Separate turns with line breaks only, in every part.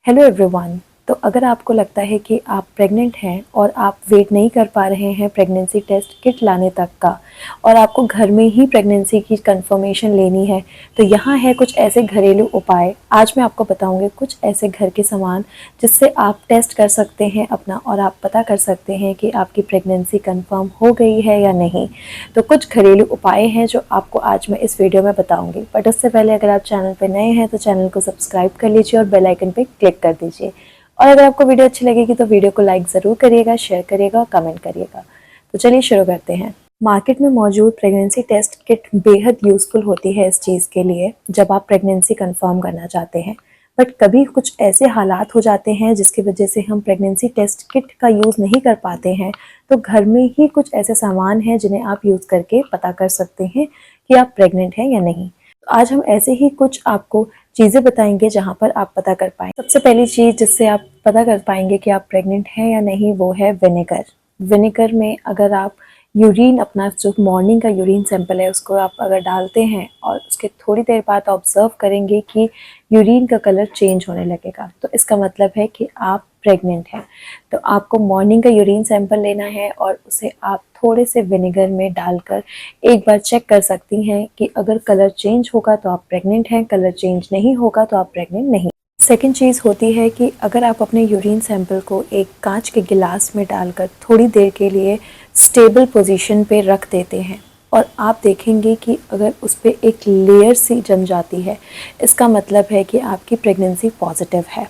Hello everyone. तो अगर आपको लगता है कि आप प्रेग्नेंट हैं और आप वेट नहीं कर पा रहे हैं प्रेगनेंसी टेस्ट किट लाने तक का और आपको घर में ही प्रेगनेंसी की कंफर्मेशन लेनी है, तो यहाँ है कुछ ऐसे घरेलू उपाय। आज मैं आपको बताऊंगी कुछ ऐसे घर के सामान जिससे आप टेस्ट कर सकते हैं अपना और आप पता कर सकते हैं कि आपकी प्रेगनेंसी कंफर्म हो गई है या नहीं। तो कुछ घरेलू उपाय हैं जो आपको आज मैं इस वीडियो में बताऊंगी, बट उससे पहले अगर आप चैनल पर नए हैं तो चैनल को सब्सक्राइब कर लीजिए और बेल आइकन पर क्लिक कर दीजिए। और अगर आपको वीडियो अच्छी लगेगी तो वीडियो को लाइक ज़रूर करिएगा, शेयर करिएगा और कमेंट करिएगा। तो चलिए शुरू करते हैं। मार्केट में मौजूद प्रेगनेंसी टेस्ट किट बेहद यूज़फुल होती है इस चीज़ के लिए जब आप प्रेगनेंसी कंफर्म करना चाहते हैं। बट कभी कुछ ऐसे हालात हो जाते हैं जिसकी वजह से हम प्रेगनेंसी टेस्ट किट का यूज़ नहीं कर पाते हैं, तो घर में ही कुछ ऐसे सामान हैं जिन्हें आप यूज़ करके पता कर सकते हैं कि आप प्रेग्नेंट हैं या नहीं। तो आज हम ऐसे ही कुछ आपको चीज़ें बताएंगे जहाँ पर आप पता कर पाएँ। सबसे पहली चीज़ जिससे आप पता कर पाएंगे कि आप प्रेग्नेंट हैं या नहीं वो है विनेगर। विनेगर में अगर आप यूरिन, अपना जो मॉर्निंग का यूरिन सैंपल है उसको आप अगर डालते हैं और उसके थोड़ी देर बाद ऑब्जर्व करेंगे कि यूरिन का कलर चेंज होने लगेगा, तो इसका मतलब है कि आप प्रेग्नेंट हैं। तो आपको मॉर्निंग का यूरिन सैंपल लेना है और उसे आप थोड़े से विनेगर में डालकर एक बार चेक कर सकती हैं कि अगर कलर चेंज होगा तो आप प्रेग्नेंट हैं, कलर चेंज नहीं होगा तो आप प्रेग्नेंट नहीं। सेकेंड चीज़ होती है कि अगर आप अपने यूरिन सैंपल को एक कांच के गिलास में डालकर थोड़ी देर के लिए स्टेबल पोजीशन पे रख देते हैं और आप देखेंगे कि अगर उस पर एक लेयर सी जम जाती है, इसका मतलब है कि आपकी प्रेगनेंसी पॉजिटिव है।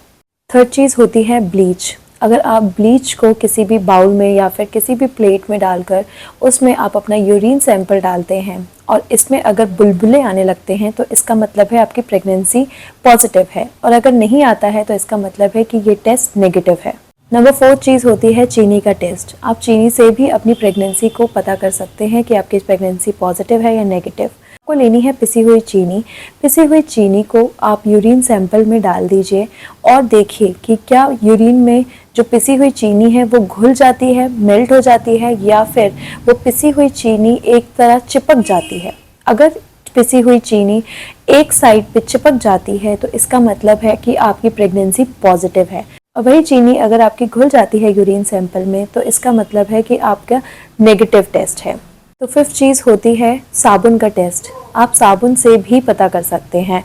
थर्ड चीज़ होती है ब्लीच। अगर आप ब्लीच को किसी भी बाउल में या फिर किसी भी प्लेट में डालकर उसमें आप अपना यूरिन सैंपल डालते हैं और इसमें अगर बुलबुले आने लगते हैं तो इसका मतलब है आपकी प्रेगनेंसी पॉजिटिव है, और अगर नहीं आता है तो इसका मतलब है कि ये टेस्ट नेगेटिव है। नंबर 4 चीज़ होती है चीनी का टेस्ट। आप चीनी से भी अपनी प्रेगनेंसी को पता कर सकते हैं कि आपकी प्रेगनेंसी पॉजिटिव है या नेगेटिव। आपको लेनी है पिसी हुई चीनी। पिसी हुई चीनी को आप यूरिन सैंपल में डाल दीजिए और देखिए कि क्या यूरिन में जो पिसी हुई चीनी है वो घुल जाती है, मेल्ट हो जाती है, या फिर वो पिसी हुई चीनी एक तरह चिपक जाती है। अगर पिसी हुई चीनी एक साइड पे चिपक जाती है तो इसका मतलब है कि आपकी प्रेगनेंसी पॉजिटिव है, और वही चीनी अगर आपकी घुल जाती है यूरिन सैंपल में तो इसका मतलब है कि आपका नेगेटिव टेस्ट है। तो फिफ्थ चीज़ होती है साबुन का टेस्ट। आप साबुन से भी पता कर सकते हैं।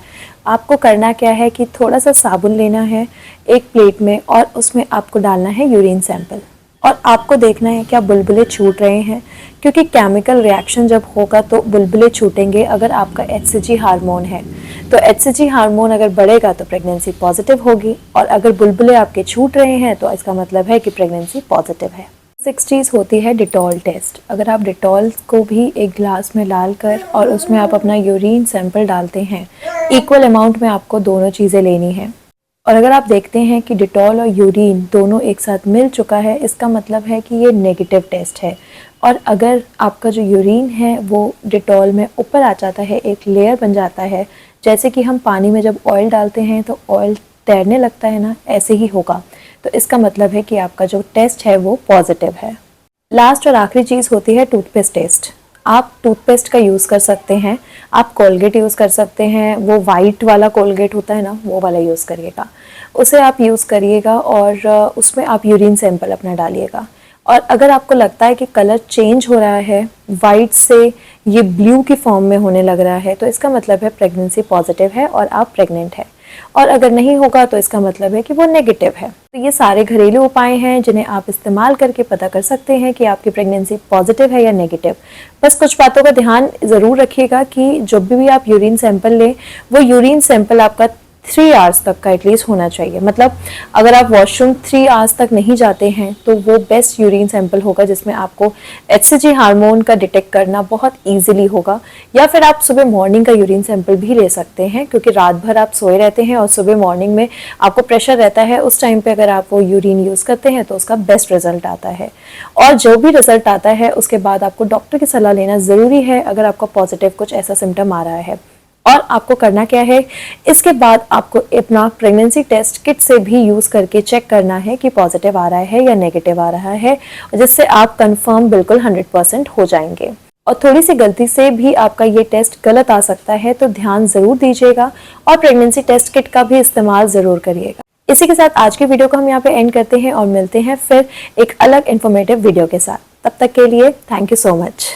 आपको करना क्या है कि थोड़ा सा साबुन लेना है एक प्लेट में और उसमें आपको डालना है यूरिन सैंपल और आपको देखना है क्या बुलबुले छूट रहे हैं, क्योंकि केमिकल रिएक्शन जब होगा तो बुलबुले छूटेंगे अगर आपका HCG हार्मोन है। तो HCG हार्मोन अगर बढ़ेगा तो प्रेगनेंसी पॉजिटिव होगी, और अगर बुलबुले आपके छूट रहे हैं तो इसका मतलब है कि प्रेगनेंसी पॉजिटिव है। 6 चीज़ होती है डिटॉल टेस्ट। अगर आप डिटॉल को भी एक ग्लास में डालकर और उसमें आप अपना यूरिन सैंपल डालते हैं, इक्वल अमाउंट में आपको दोनों चीज़ें लेनी है, और अगर आप देखते हैं कि डिटॉल और यूरिन दोनों एक साथ मिल चुका है, इसका मतलब है कि ये नेगेटिव टेस्ट है। और अगर आपका जो यूरिन है वो डिटॉल में ऊपर आ जाता है, एक लेयर बन जाता है, जैसे कि हम पानी में जब ऑयल डालते हैं तो ऑयल तैरने लगता है ना, ऐसे ही होगा, तो इसका मतलब है कि आपका जो टेस्ट है वो पॉजिटिव है। लास्ट और आखिरी चीज़ होती है टूथपेस्ट टेस्ट। आप टूथपेस्ट का यूज़ कर सकते हैं, आप कोलगेट यूज़ कर सकते हैं, वो वाइट वाला कोलगेट होता है ना, वो वाला यूज़ करिएगा, उसे आप यूज़ करिएगा और उसमें आप यूरिन सैंपल अपना डालिएगा। और अगर आपको लगता है कि कलर चेंज हो रहा है, वाइट से ये ब्लू की फॉर्म में होने लग रहा है, तो इसका मतलब है प्रेगनेंसी पॉजिटिव है और आप प्रेग्नेंट है, और अगर नहीं होगा तो इसका मतलब है कि वो नेगेटिव है। तो ये सारे घरेलू उपाय हैं जिन्हें आप इस्तेमाल करके पता कर सकते हैं कि आपकी प्रेगनेंसी पॉजिटिव है या नेगेटिव। बस कुछ बातों का ध्यान ज़रूर रखिएगा कि जब भी आप यूरिन सैंपल लें वो यूरिन सैंपल आपका 3 आवर्स तक का एटलीस्ट होना चाहिए। मतलब अगर आप वॉशरूम 3 आवर्स तक नहीं जाते हैं तो वो बेस्ट यूरिन सैंपल होगा जिसमें आपको HCG हार्मोन का डिटेक्ट करना बहुत ईजिली होगा। या फिर आप सुबह मॉर्निंग का यूरिन सैंपल भी ले सकते हैं, क्योंकि रात भर आप सोए रहते हैं और सुबह मॉर्निंग में आपको प्रेशर रहता है, उस टाइम पे अगर आप वो यूरिन यूज़ करते हैं तो उसका बेस्ट रिजल्ट आता है। और जो भी रिजल्ट आता है उसके बाद आपको डॉक्टर की सलाह लेना ज़रूरी है अगर आपका पॉजिटिव कुछ ऐसा सिम्टम आ रहा है। और आपको करना क्या है, इसके बाद आपको अपना प्रेगनेंसी टेस्ट किट से भी यूज़ करके चेक करना है कि पॉजिटिव आ रहा है या नेगेटिव आ रहा है, जिससे आप कंफर्म बिल्कुल 100% हो जाएंगे। और थोड़ी सी गलती से भी आपका ये टेस्ट गलत आ सकता है, तो ध्यान ज़रूर दीजिएगा और प्रेगनेंसी टेस्ट किट का भी इस्तेमाल ज़रूर करिएगा। इसी के साथ आज की वीडियो को हम यहाँ पे एंड करते हैं और मिलते हैं फिर एक अलग इन्फॉर्मेटिव वीडियो के साथ। तब तक के लिए थैंक यू सो मच।